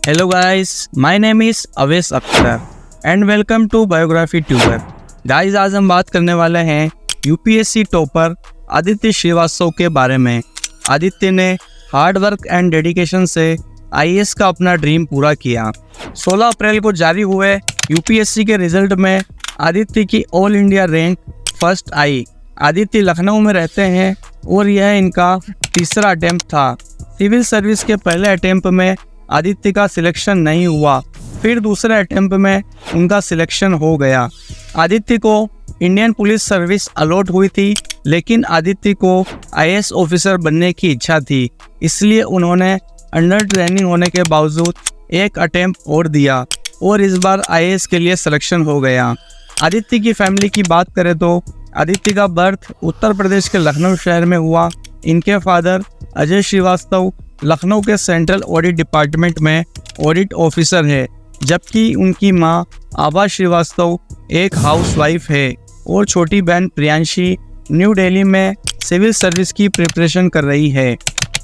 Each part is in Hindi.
Hello guys, my name is Avesh Akhtar and welcome to Biography Tuber. Guys आज हम बात करने वाले हैं यूपीएससी टॉपर आदित्य श्रीवास्तव के बारे में। आदित्य ने हार्ड वर्क एंड डेडिकेशन से आईएएस का अपना ड्रीम पूरा किया। 16 अप्रैल को जारी हुए यूपीएससी के रिजल्ट में आदित्य की ऑल इंडिया रैंक फर्स्ट आई। आदित्य लखनऊ में रहते हैं और यह इनका तीसरा अटेम्प्ट था। सिविल सर्विस के पहले अटेम्प्ट में आदित्य का सिलेक्शन नहीं हुआ, फिर दूसरे अटेम्प्ट में उनका सिलेक्शन हो गया। आदित्य को इंडियन पुलिस सर्विस अलॉट हुई थी, लेकिन आदित्य को आईएएस ऑफिसर बनने की इच्छा थी, इसलिए उन्होंने अंडर ट्रेनिंग होने के बावजूद एक अटेम्प्ट और दिया और इस बार आईएएस के लिए सिलेक्शन हो गया। आदित्य की फैमिली की बात करें तो आदित्य का बर्थ उत्तर प्रदेश के लखनऊ शहर में हुआ। इनके फादर अजय श्रीवास्तव लखनऊ के सेंट्रल ऑडिट डिपार्टमेंट में ऑडिट ऑफिसर है, जबकि उनकी मां आभा श्रीवास्तव एक हाउसवाइफ है और छोटी बहन प्रियांशी न्यू दिल्ली में सिविल सर्विस की प्रिपरेशन कर रही है।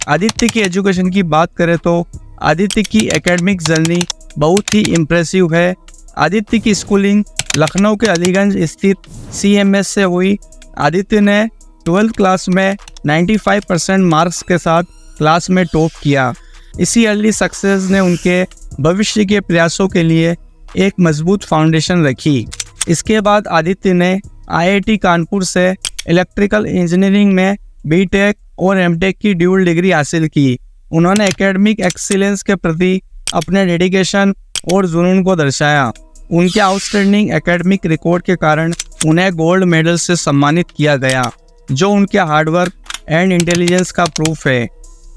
आदित्य की एजुकेशन की बात करें तो आदित्य की एकेडमिक जर्नी बहुत ही इम्प्रेसिव है। आदित्य की स्कूलिंग लखनऊ के अलीगंज स्थित CMS से हुई। आदित्य ने 12th क्लास में 95% मार्क्स के साथ क्लास में टॉप किया। इसी अर्ली सक्सेस ने उनके भविष्य के प्रयासों के लिए एक मजबूत फाउंडेशन रखी। इसके बाद आदित्य ने IIT कानपुर से इलेक्ट्रिकल इंजीनियरिंग में BTech और MTech की ड्यूल डिग्री हासिल की। उन्होंने एकेडमिक एक्सीलेंस के प्रति अपने डेडिकेशन और जुनून को दर्शाया। उनके आउटस्टैंडिंग एकेडमिक रिकॉर्ड के कारण उन्हें गोल्ड मेडल से सम्मानित किया गया, जो उनके हार्डवर्क एंड इंटेलिजेंस का प्रूफ है।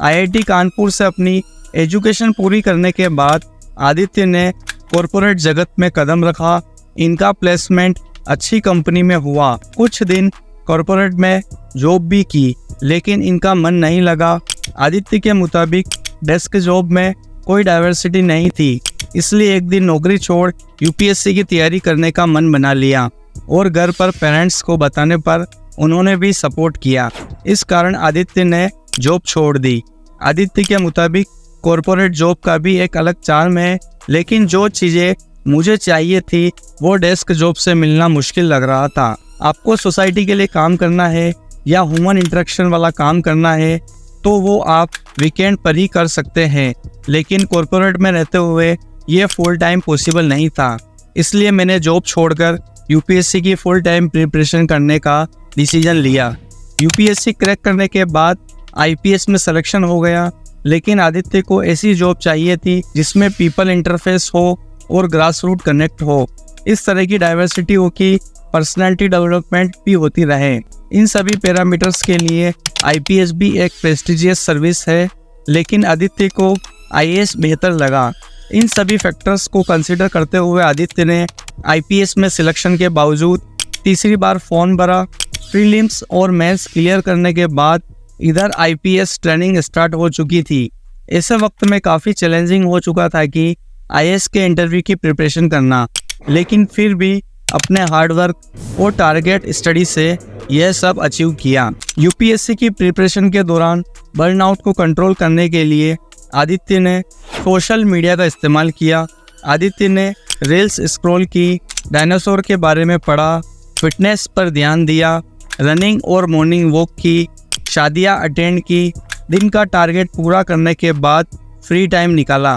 IIT कानपुर से अपनी एजुकेशन पूरी करने के बाद आदित्य ने कॉरपोरेट जगत में कदम रखा। इनका प्लेसमेंट अच्छी कंपनी में हुआ। कुछ दिन कॉरपोरेट में जॉब भी की, लेकिन इनका मन नहीं लगा। आदित्य के मुताबिक डेस्क जॉब में कोई डाइवर्सिटी नहीं थी, इसलिए एक दिन नौकरी छोड़ यूपीएससी की तैयारी करने का मन बना लिया और घर पर पेरेंट्स को बताने पर उन्होंने भी सपोर्ट किया। इस कारण आदित्य ने जॉब छोड़ दी। आदित्य के मुताबिक कॉरपोरेट जॉब का भी एक अलग चार्म है, लेकिन जो चीज़ें मुझे चाहिए थी वो डेस्क जॉब से मिलना मुश्किल लग रहा था। आपको सोसाइटी के लिए काम करना है या ह्यूमन इंटरेक्शन वाला काम करना है तो वो आप वीकेंड पर ही कर सकते हैं, लेकिन कॉरपोरेट में रहते हुए ये फुल टाइम पॉसिबल नहीं था। इसलिए मैंने जॉब छोड़कर यूपीएससी की फुल टाइम प्रिपरेशन करने का डिसीजन लिया। यूपीएससी क्रैक करने के बाद आईपीएस में सिलेक्शन हो गया, लेकिन आदित्य को ऐसी जॉब चाहिए थी जिसमें पीपल इंटरफेस हो और ग्रास रूट कनेक्ट हो। इस तरह की डाइवर्सिटी हो कि पर्सनालिटी डेवलपमेंट भी होती रहे। इन सभी पैरामीटर्स के लिए आईपीएस भी एक प्रेस्टिजियस सर्विस है, लेकिन आदित्य को आईएएस बेहतर लगा। इन सभी फैक्टर्स को कंसिडर करते हुए आदित्य ने आईपीएस में सिलेक्शन के बावजूद तीसरी बार फॉर्म भरा। प्रीलिम्स और मेंस क्लियर करने के बाद इधर आईपीएस ट्रेनिंग स्टार्ट हो चुकी थी। ऐसे वक्त में काफ़ी चैलेंजिंग हो चुका था कि आईएएस के इंटरव्यू की प्रिपरेशन करना, लेकिन फिर भी अपने हार्डवर्क और टारगेट स्टडी से यह सब अचीव किया। यूपीएससी की प्रिपरेशन के दौरान बर्नआउट को कंट्रोल करने के लिए आदित्य ने सोशल मीडिया का इस्तेमाल किया। आदित्य ने रील्स स्क्रॉल की, डायनासोर के बारे में पढ़ा, फिटनेस पर ध्यान दिया, रनिंग और मॉर्निंग वॉक की, शादियाँ अटेंड की। दिन का टारगेट पूरा करने के बाद फ्री टाइम निकाला।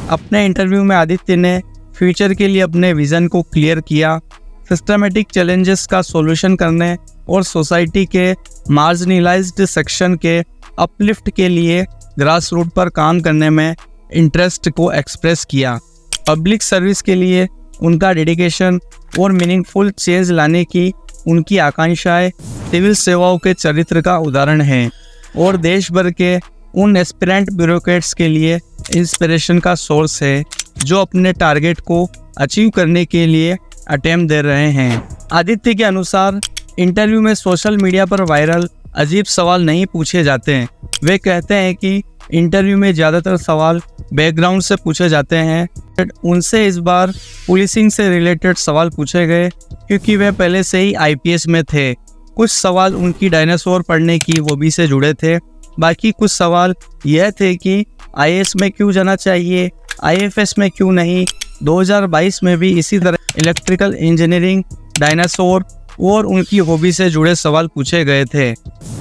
अपने इंटरव्यू में आदित्य ने फ्यूचर के लिए अपने विज़न को क्लियर किया। सिस्टमेटिक चैलेंजेस का सॉल्यूशन करने और सोसाइटी के मार्जिनलाइज्ड सेक्शन के अपलिफ्ट के लिए ग्रास रूट पर काम करने में इंटरेस्ट को एक्सप्रेस किया। पब्लिक सर्विस के लिए उनका डेडिकेशन और मीनिंगफुल चेंज लाने की उनकी आकांक्षाएं सिविल सेवाओं के चरित्र का उदाहरण है और देश भर के उन एस्पिरेंट ब्यूरोक्रेट्स के लिए इंस्पिरेशन का सोर्स है जो अपने टारगेट को अचीव करने के लिए अटेम्प्ट दे रहे हैं। आदित्य के अनुसार इंटरव्यू में सोशल मीडिया पर वायरल अजीब सवाल नहीं पूछे जाते हैं। वे कहते हैं कि इंटरव्यू में ज़्यादातर सवाल बैकग्राउंड से पूछे जाते हैं। उनसे इस बार पुलिसिंग से रिलेटेड सवाल पूछे गए क्योंकि वे पहले से ही आईपीएस में थे। कुछ सवाल उनकी डायनासोर पढ़ने की हॉबी से जुड़े थे। बाकी कुछ सवाल यह थे कि आईएएस में क्यों जाना चाहिए IFS में क्यों नहीं, 2022 में भी इसी तरह इलेक्ट्रिकल इंजीनियरिंग, डायनासोर और उनकी हॉबी से जुड़े सवाल पूछे गए थे।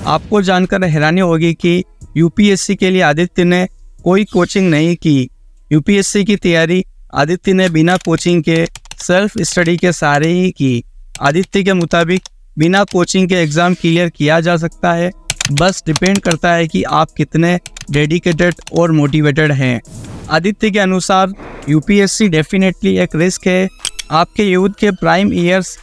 आपको जानकर हैरानी होगी कि यूपीएससी के लिए आदित्य ने कोई कोचिंग नहीं की। यूपीएससी की तैयारी आदित्य ने बिना कोचिंग के सेल्फ स्टडी के सहारे ही की। आदित्य के मुताबिक बिना कोचिंग के एग्ज़ाम क्लियर किया जा सकता है, बस डिपेंड करता है कि आप कितने डेडिकेटेड और मोटिवेटेड हैं। आदित्य के अनुसार यूपीएससी डेफिनेटली एक रिस्क है। आपके यूथ के प्राइम ईयर्स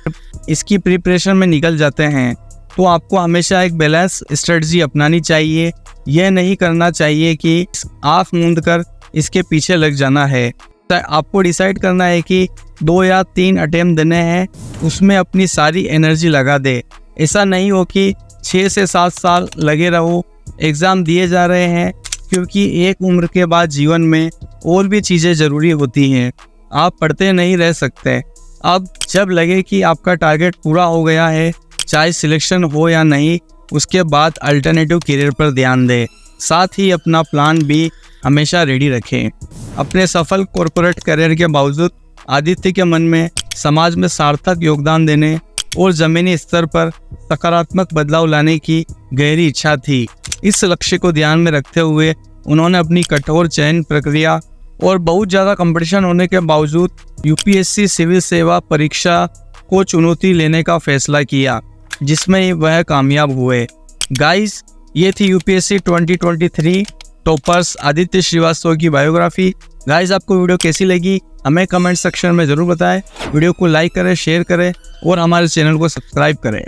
इसकी प्रिपरेशन में निकल जाते हैं, तो आपको हमेशा एक बैलेंस स्ट्रेटजी अपनानी चाहिए। यह नहीं करना चाहिए कि आँख मूंद कर इसके पीछे लग जाना है। तो आपको डिसाइड करना है कि 2 या 3 अटेम्प्ट देने हैं, उसमें अपनी सारी एनर्जी लगा दे। ऐसा नहीं हो कि 6 से 7 साल लगे रहो, एग्ज़ाम दिए जा रहे हैं, क्योंकि एक उम्र के बाद जीवन में और भी चीज़ें ज़रूरी होती हैं। आप पढ़ते नहीं रह सकते। अब जब लगे कि आपका टारगेट पूरा हो गया है, चाहे सिलेक्शन हो या नहीं, उसके बाद अल्टरनेटिव करियर पर ध्यान दें। साथ ही अपना प्लान भी हमेशा रेडी रखें। अपने सफल कॉर्पोरेट करियर के बावजूद आदित्य के मन में समाज में सार्थक योगदान देने और ज़मीनी स्तर पर सकारात्मक बदलाव लाने की गहरी इच्छा थी। इस लक्ष्य को ध्यान में रखते हुए उन्होंने अपनी कठोर चयन प्रक्रिया और बहुत ज़्यादा कंपटीशन होने के बावजूद यूपीएससी सिविल सेवा परीक्षा को चुनौती लेने का फैसला किया, जिसमें वह कामयाब हुए। गाइस, ये थी यूपीएससी 2023 टॉपर्स आदित्य श्रीवास्तव की बायोग्राफी। गाइस, आपको वीडियो कैसी लगी हमें कमेंट सेक्शन में ज़रूर बताएं। वीडियो को लाइक करें, शेयर करें और हमारे चैनल को सब्सक्राइब करें।